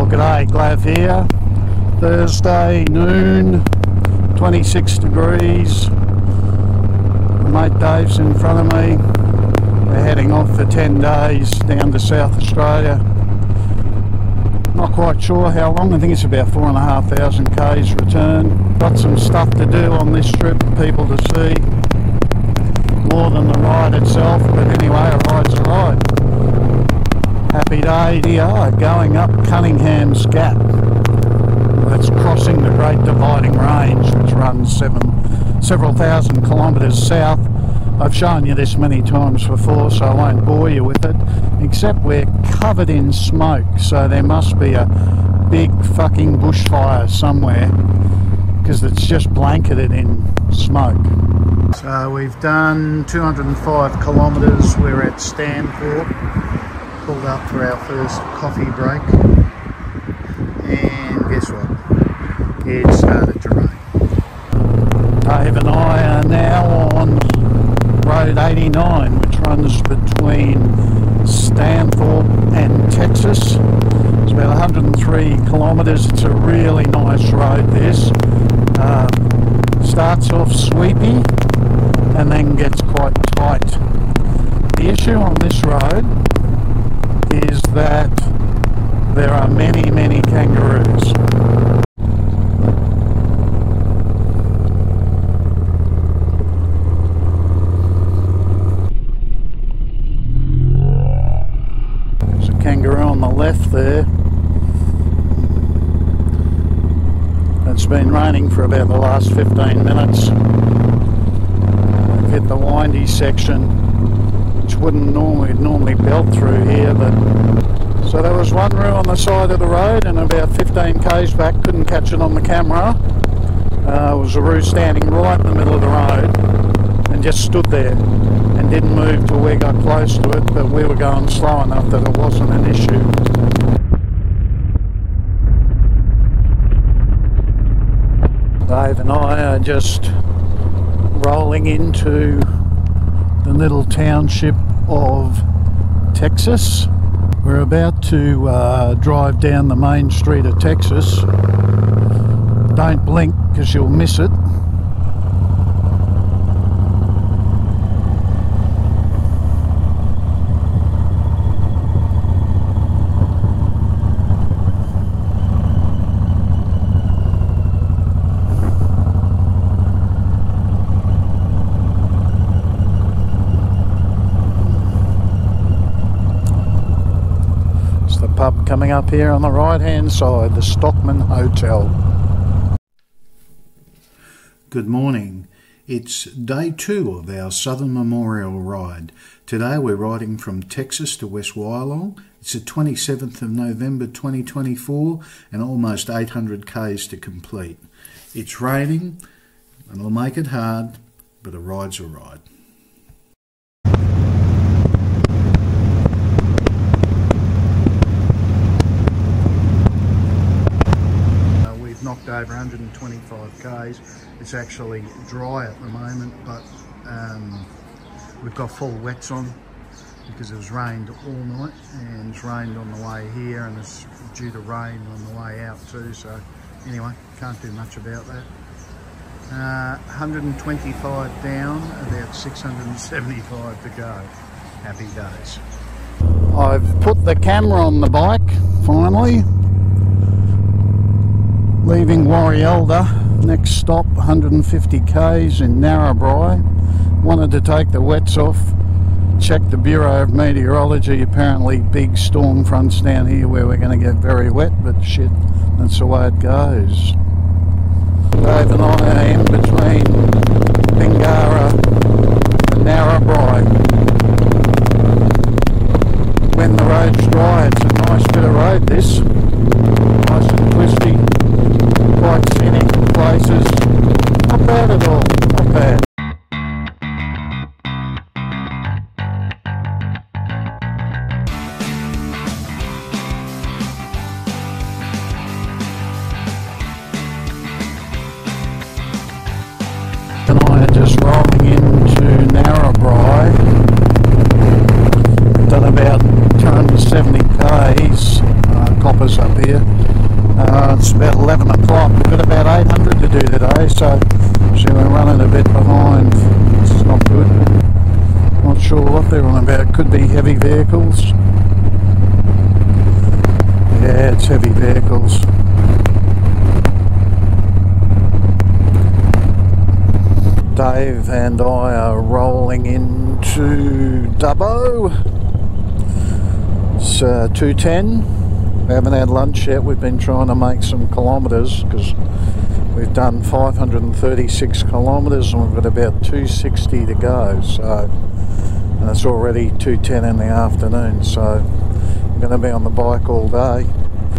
G'day, Glav here. Thursday noon, 26 degrees. My mate Dave's in front of me. We're heading off for 10 days down to South Australia. Not quite sure how long, I think it's about 4,500 k's return. Got some stuff to do on this trip, people to see. More than the ride itself, but anyway, a ride's a ride. Happy day here, going up Cunningham's Gap. That's crossing the Great Dividing Range, which runs several thousand kilometres south. I've shown you this many times before, so I won't bore you with it, except we're covered in smoke, so there must be a big fucking bushfire somewhere, because it's just blanketed in smoke. So we've done 205 kilometres, we're at Stanthorpe, pulled up for our first coffee break, and guess what? It started to rain. Dave and I are now on Road 89, which runs between Stanthorpe and Texas. It's about 103 kilometres. It's a really nice road, this. Starts off sweepy and then gets quite tight. The issue on this road is that there are many, many kangaroos. Kangaroo on the left there. It's been raining for about the last 15 minutes. Hit the windy section, which wouldn't normally belt through here, but so there was one roo on the side of the road, and about 15 k's back, couldn't catch it on the camera. It was a roo standing right in the middle of the road and just stood there and didn't move till we got close to it, but we were going slow enough that it wasn't an issue. Dave and I are just rolling into the little township of Texas. We're about to drive down the main street of Texas. Don't blink because you'll miss it. Pub coming up here on the right hand side, the Stockman Hotel. Good morning. It's day 2 of our Southern Memorial ride. Today we're riding from Texas to West Wyalong. It's the 27th of November 2024 and almost 800 k's to complete. It's raining and it'll make it hard, but a ride's a ride. Knocked over 125 k's. It's actually dry at the moment, but we've got full wets on because it was rained all night, and it's rained on the way here and it's due to rain on the way out too, so anyway, can't do much about that. 125 down, about 675 to go. Happy days. I've put the camera on the bike finally. Leaving Warialda, next stop 150 k's in Narrabri. Wanted to take the wets off, check the Bureau of Meteorology. Apparently big storm fronts down here where we're going to get very wet, but shit, that's the way it goes. Dave and I are in between Bingara and Narrabri. When the road's dry, it's a nice bit of road, this. Nice and twisty. Quite scenic places. Not bad at all, not bad. And I are just rolling into Narrabri. Done about 270 k's. Coppers up here. here. It's about 11 o'clock. We've got about 800 to do today, so we're running a bit behind. It's not good. Not sure what they're on about. Could be heavy vehicles. Yeah, it's heavy vehicles. Dave and I are rolling into Dubbo. It's 2:10. We haven't had lunch yet. We've been trying to make some kilometres because we've done 536 kilometres and we've got about 260 to go. So, and it's already 2:10 in the afternoon. So we're going to be on the bike all day.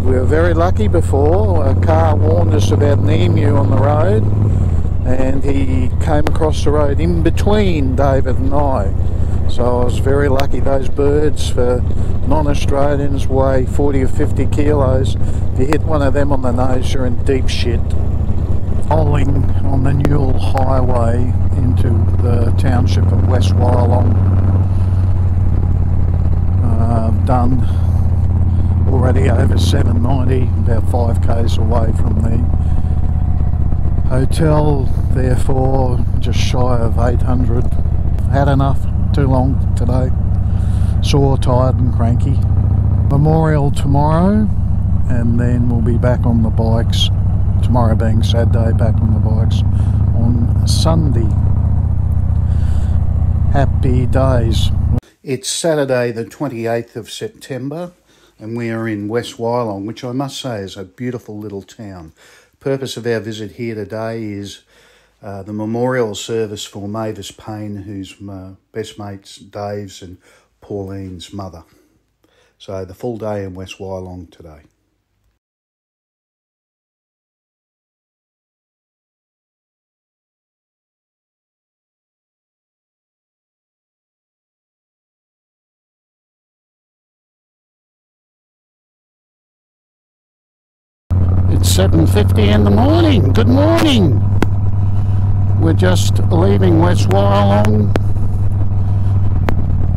We were very lucky before. A car warned us about an emu on the road, and he came across the road in between David and I. So I was very lucky. Those birds, for non-Australians, weigh 40 or 50 kilos. If you hit one of them on the nose, you're in deep shit. Rolling on the Newell Highway into the township of West Wyalong. Done already over 790, about 5k's away from the hotel, therefore just shy of 800. Had enough, too long today. Sore, tired and cranky. Memorial tomorrow, and then we'll be back on the bikes, tomorrow being Saturday, back on the bikes on Sunday. Happy days. It's Saturday the 28th of September and we are in West Wyalong, which I must say is a beautiful little town. Purpose of our visit here today is the memorial service for Mavis Payne, who's my best mate's Dave's and Pauline's mother. So the full day in West Wyalong today. It's 7:50 in the morning. Good morning. We're just leaving West Wyalong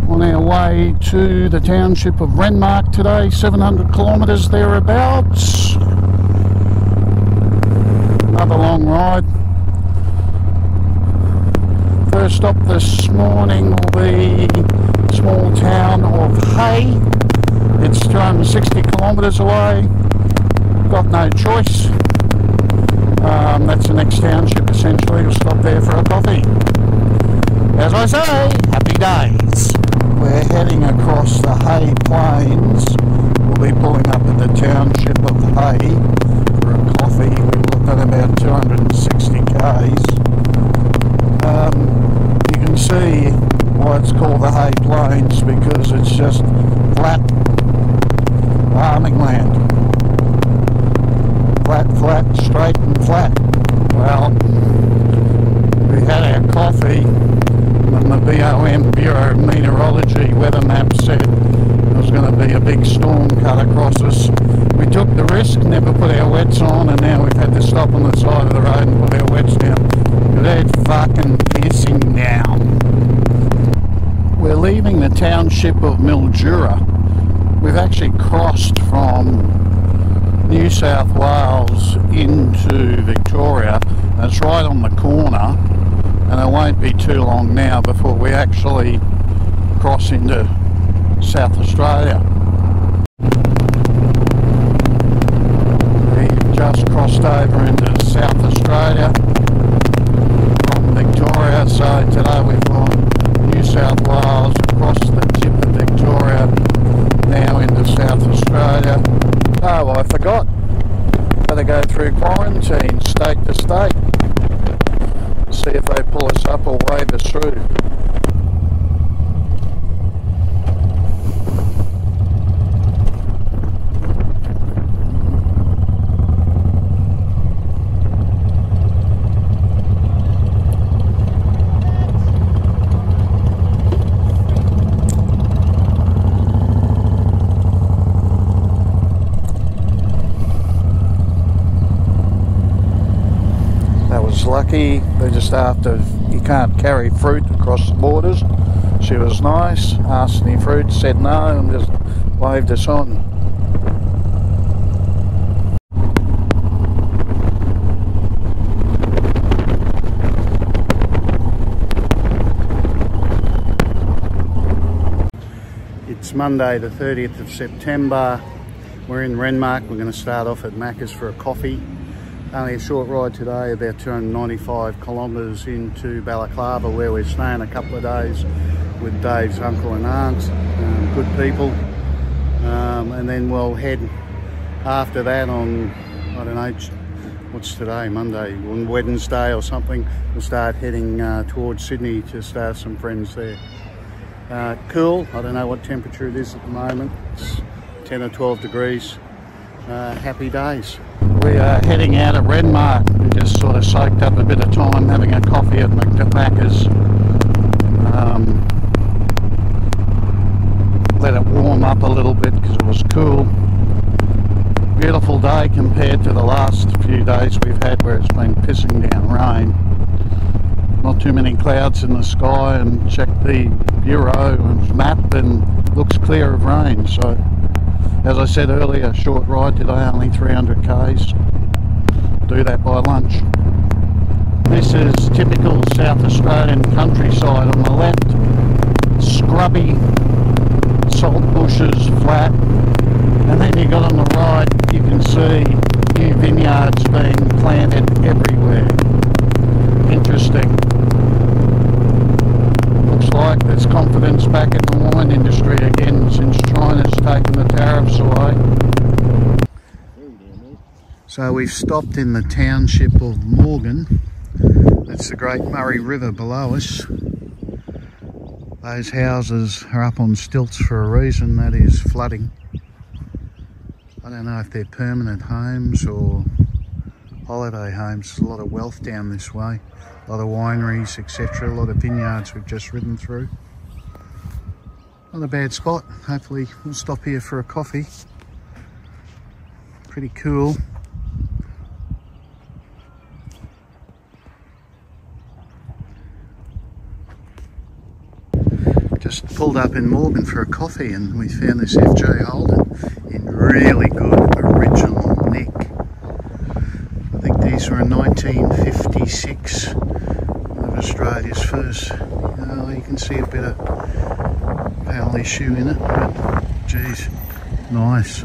on our way to the township of Renmark today, 700 kilometres thereabouts. Another long ride. First stop this morning will be the small town of Hay. It's 260 kilometres away. Got no choice. That's the next township essentially. We'll stop there for a coffee. As I say, happy days. We're heading across the Hay Plains. We'll be pulling up at the township of Hay for a coffee. We've looked at about 260 k's. You can see why it's called the Hay Plains, because it's just flat farming land. Flat, straight and flat. Well, we had our coffee and the BOM, Bureau of Meteorology, weather map said there was going to be a big storm cut across us. We took the risk, never put our wets on, and now we've had to stop on the side of the road and put our wets down. They're fucking pissing down. We're leaving the township of Mildura. We've actually crossed from New South Wales into Victoria. It's right on the corner, and it won't be too long now before we actually cross into South Australia. We've just crossed over into South Australia from Victoria, so today we've gone New South Wales, across the tip of Victoria, now into South Australia. Oh, I forgot. Gotta go through quarantine, state to state. See if they pull us up or wave us through. Lucky, they just after you can't carry fruit across the borders. She was nice, asked any fruit, said no, and just waved us on. It's Monday the 30th of September. We're in Renmark. We're going to start off at Macca's for a coffee. Only a short ride today, about 295 kilometres into Balaclava, where we're staying a couple of days with Dave's uncle and aunt, good people. And then we'll head after that on, I don't know, what's today, Monday, on Wednesday or something, we'll start heading towards Sydney to start some friends there. Cool, I don't know what temperature it is at the moment, it's 10 or 12 degrees, happy days. We are heading out of Renmark. We just sort of soaked up a bit of time having a coffee at Macca's. Let it warm up a little bit because it was cool. Beautiful day compared to the last few days we've had where it's been pissing down rain. Not too many clouds in the sky, and check the bureau and map and looks clear of rain. So as I said earlier, short ride today, only 300 k's. Do that by lunch. This is typical South Australian countryside. On the left, scrubby, salt bushes, flat, and then you got on the right, you can see new vineyards being planted everywhere. Interesting. Looks like there's confidence back in the wine industry again since China's taken the tariffs away. So we've stopped in the township of Morgan. That's the Great Murray River below us. Those houses are up on stilts for a reason, that is flooding. I don't know if they're permanent homes or holiday homes. There's a lot of wealth down this way. A lot of wineries, etc. A lot of vineyards we've just ridden through. Not a bad spot. Hopefully we'll stop here for a coffee. Pretty cool. Just pulled up in Morgan for a coffee and we found this FJ Holden in really good original nick. I think these were in 1956, one of Australia's first. You can see a bit of pal issue in it, but geez, nice,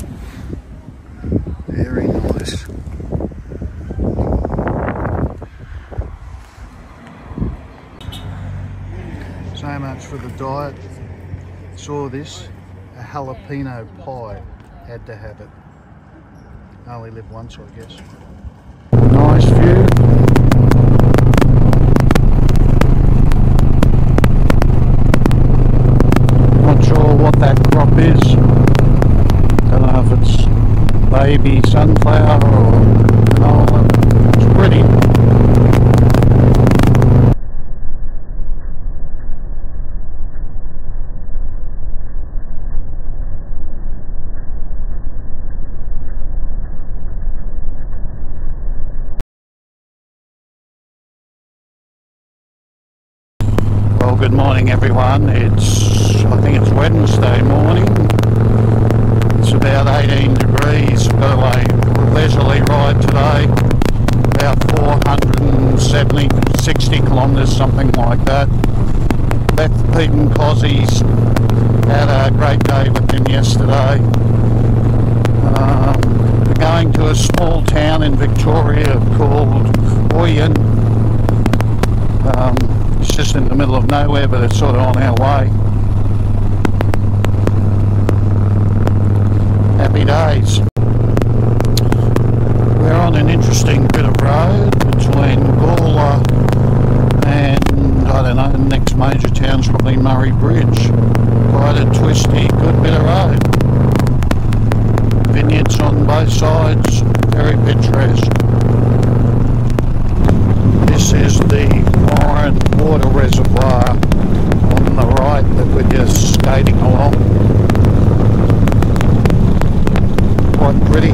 very nice. So much for the diet. Saw this, a jalapeno pie, had to have it. I only live once, I guess. Nice view. Not sure what that crop is. Don't know if it's baby sunflower or canola. It's pretty. Well, good morning everyone. I think it's Wednesday morning. It's about 18 degrees. We've got a leisurely ride today. About 470, 60 kilometres, something like that. Left Pete and Cozzies. Had a great day with them yesterday. We're going to a small town in Victoria called Wyalong. It's just in the middle of nowhere, but it's sort of on our way. Happy days. We're on an interesting bit of road between Gawler and, I don't know, the next major town's probably Murray Bridge. Quite a twisty, good bit of road. Vineyards on both sides, very picturesque. This is the Warren water reservoir on the right that we're just skating along. Quite pretty.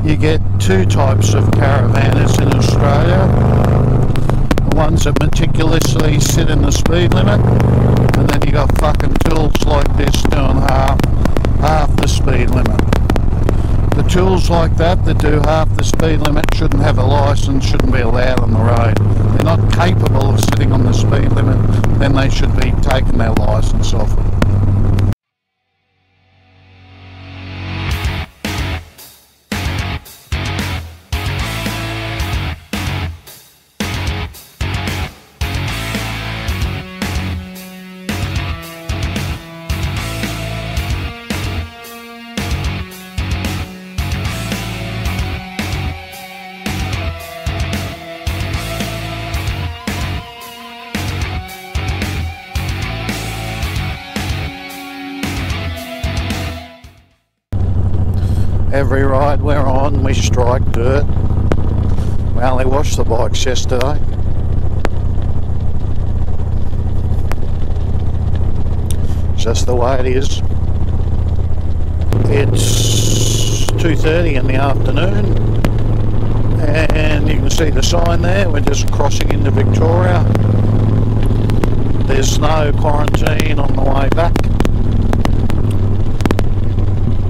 You get two types of caravanners in Australia. The ones that meticulously sit in the speed limit, and then you got fucking tools like this doing half the speed limit. The tools like that do half the speed limit shouldn't have a licence, shouldn't be allowed on the road. They're not capable of sitting on the speed limit, then they should be taking their licence off them. Every ride we're on, we strike dirt. We only washed the bikes yesterday. Just the way it is. It's 2:30 in the afternoon, and you can see the sign there. We're just crossing into Victoria. There's no quarantine on the way back.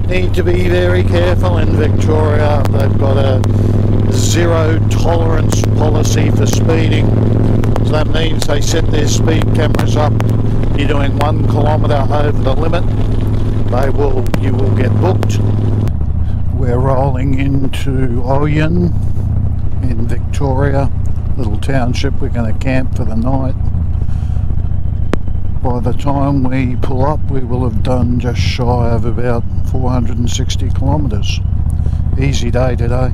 Need to be very careful in Victoria. They've got a zero tolerance policy for speeding, so that means they set their speed cameras up. You're doing 1 kilometre over the limit, you will get booked. We're rolling into Oyen in Victoria, little township. We're going to camp for the night. By the time we pull up, we will have done just shy of about 460 kilometres. Easy day today.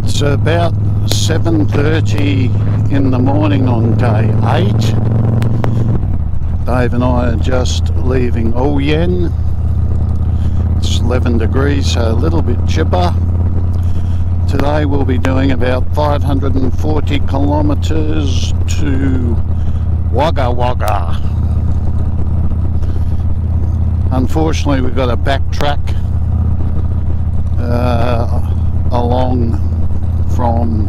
It's about 7:30 in the morning on day 8. Dave and I are just leaving Oyen. It's 11 degrees, so a little bit chipper. Today we'll be doing about 540 kilometres to Wagga Wagga. Unfortunately, we've got to backtrack along from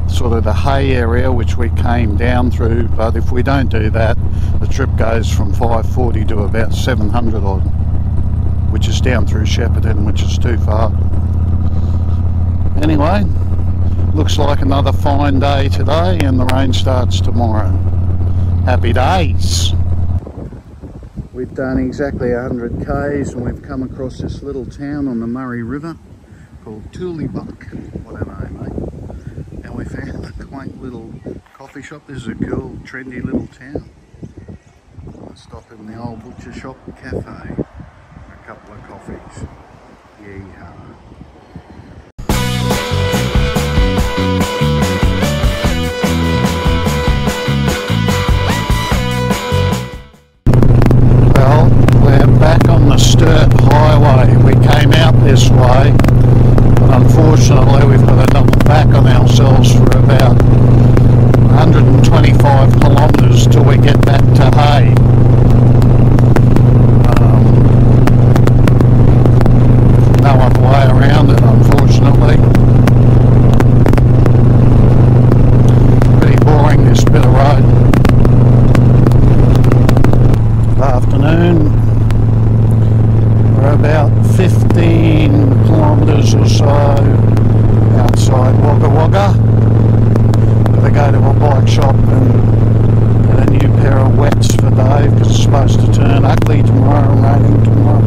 sort of the Hay area, which we came down through, but if we don't do that, the trip goes from 540 to about 700 odd, which is down through Shepparton, which is too far. Anyway, looks like another fine day today, and the rain starts tomorrow. Happy days! We've done exactly 100 k's and we've come across this little town on the Murray River called Tooleybuck. What a name, eh? And we found a quaint little coffee shop. This is a cool, trendy little town. I'll stop in the old butcher shop cafe for a couple of coffees. Yeehaw. Back on the Sturt Highway. We came out this way, but unfortunately we've got to double back on ourselves for about 125 kilometres till we get back to Hay. No other way around it, unfortunately. Pretty boring, this bit of road. Good afternoon. We're about 15 kilometres or so outside Wagga Wagga. Gotta go to a bike shop and get a new pair of wets for Dave because it's supposed to turn ugly tomorrow and raining tomorrow.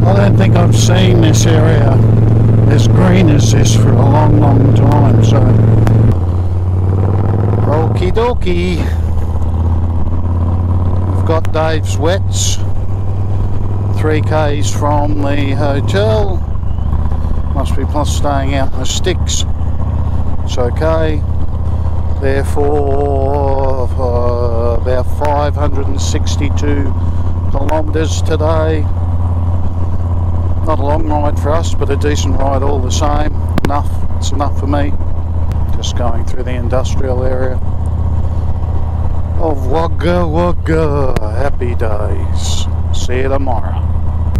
I don't think I've seen this area as green as this for a long, long time, so okie dokie. We've got Dave's wets. 3 k's from the hotel. Must be plus staying out in the sticks. It's okay. Therefore, about 562 kilometres today. Not a long ride for us, but a decent ride all the same. Enough. It's enough for me. Just going through the industrial area of Wagga Wagga. Happy days. See you tomorrow.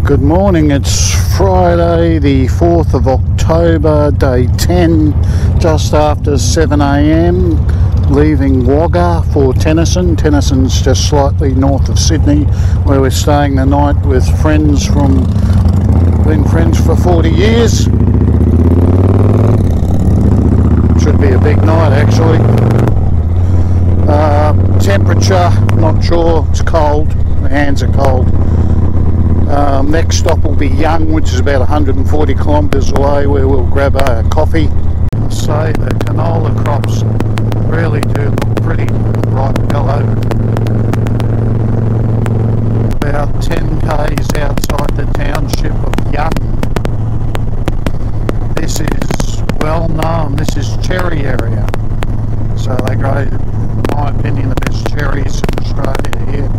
Good morning, it's Friday the 4th of October, day 10, just after 7 AM. leaving Wagga for Tennyson. Tennyson's just slightly north of Sydney, where we're staying the night with friends from, been friends for 40 years. Should be a big night actually. Temperature, not sure, it's cold, my hands are cold. Next stop will be Young, which is about 140 kilometres away, where we'll grab a coffee. I'll say the canola crops really do look pretty ripe yellow. About 10 k's outside the township of Young. This is well known, this is cherry area. So they grow, in my opinion, the best cherries in Australia here.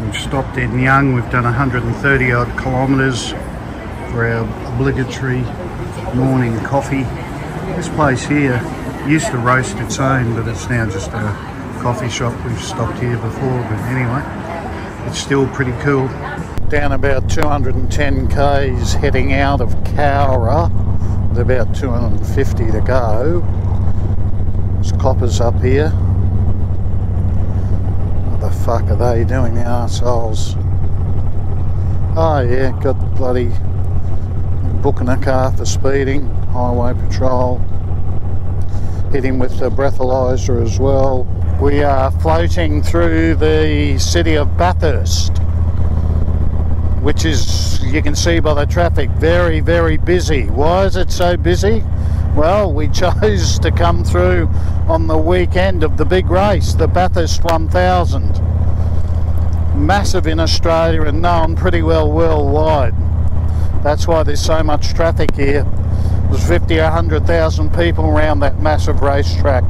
We've stopped in Young, we've done 130 odd kilometres for our obligatory morning coffee. This place here used to roast its own, but it's now just a coffee shop. We've stopped here before, but anyway, it's still pretty cool. Down about 210 k's heading out of Cowra, with about 250 to go. There's coppers up here. What the fuck are they doing, the arseholes? Oh yeah, got bloody booking a car for speeding, highway patrol. Hit him with the breathalyzer as well. We are floating through the city of Bathurst, which is, you can see by the traffic, very, very busy. Why is it so busy? Well, we chose to come through on the weekend of the big race, the Bathurst 1000. Massive in Australia and known pretty well worldwide. That's why there's so much traffic here. There's 50 or 100,000 people around that massive racetrack.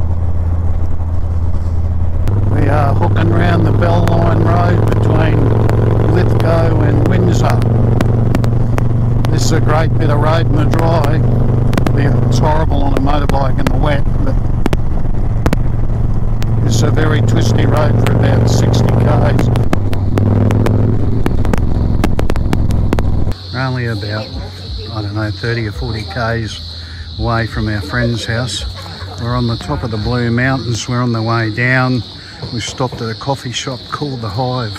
We are hooking around the Belline Road between Lithgow and Windsor. This is a great bit of road in the dry. It's horrible on a motorbike in the wet, but it's a very twisty road for about 60 k's. We're only about, I don't know, 30 or 40 k's away from our friend's house. We're on the top of the Blue Mountains. We're on the way down. We stopped at a coffee shop called The Hive.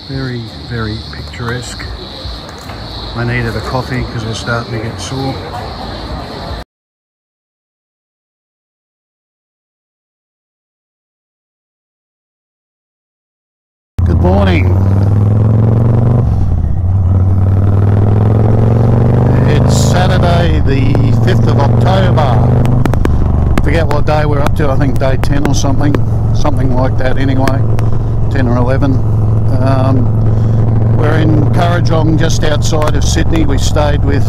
Very, very picturesque. I needed a coffee because I was starting to get sore. Good morning. It's Saturday the 5th of October. Forget what day we're up to, I think day 10 or something like that anyway, 10 or 11. We're in Currajong, just outside of Sydney. We stayed with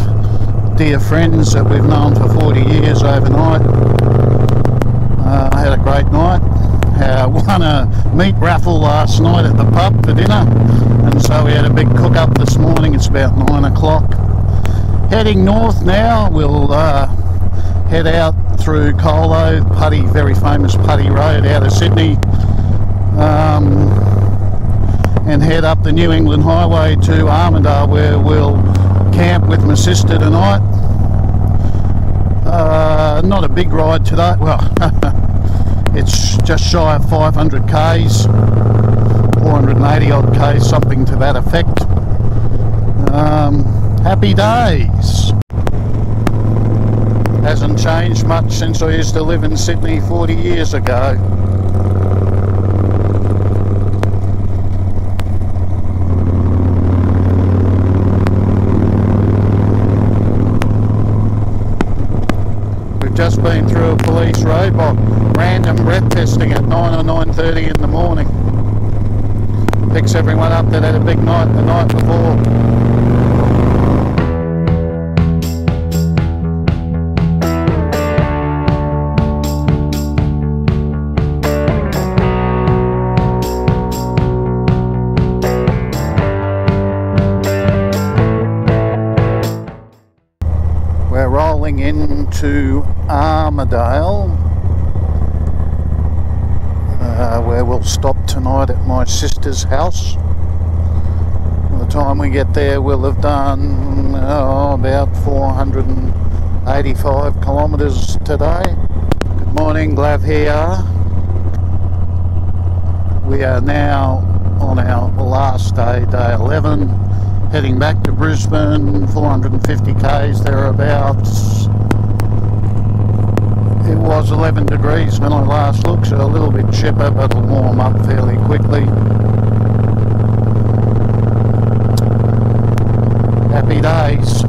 dear friends that we've known for 40 years overnight. I had a great night. Won a meat raffle last night at the pub for dinner, and so we had a big cook up this morning. It's about 9 o'clock. Heading north now. We'll head out through Colo, Putty, very famous Putty Road out of Sydney, and head up the New England Highway to Armidale, where we'll camp with my sister tonight. Not a big ride today, well it's just shy of 500 k's, 480 odd k's, something to that effect. Happy days. Hasn't changed much since I used to live in Sydney 40 years ago. We've just been through a police roadblock, random breath testing at 9 or 9:30 in the morning. Picks everyone up that had a big night the night before. Into Armidale, where we'll stop tonight at my sister's house. By the time we get there, we'll have done about 485 kilometres today. Good Morning, Glav here. We are now on our last day, day 11, heading back to Brisbane, 450 k's thereabouts. It was 11 degrees when I last looked, so a little bit chipper, but it'll warm up fairly quickly. Happy days.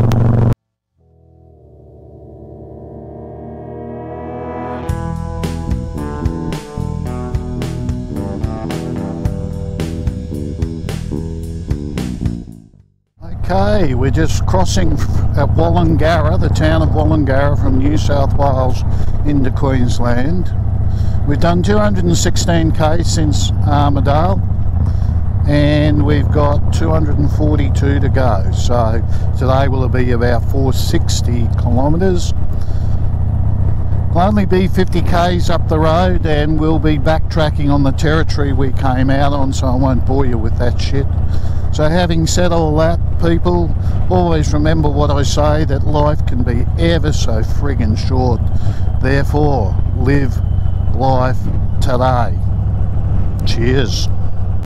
Okay, we're just crossing at Wollongara, the town of Wollongara, from New South Wales into Queensland. We've done 216 k's since Armidale, and we've got 242 to go. So today will be about 460 kilometres. It'll only be 50 k's up the road, and we'll be backtracking on the territory we came out on, so I won't bore you with that shit. So having said all that, people, always remember what I say, that life can be ever so friggin' short. Therefore, live life today. Cheers.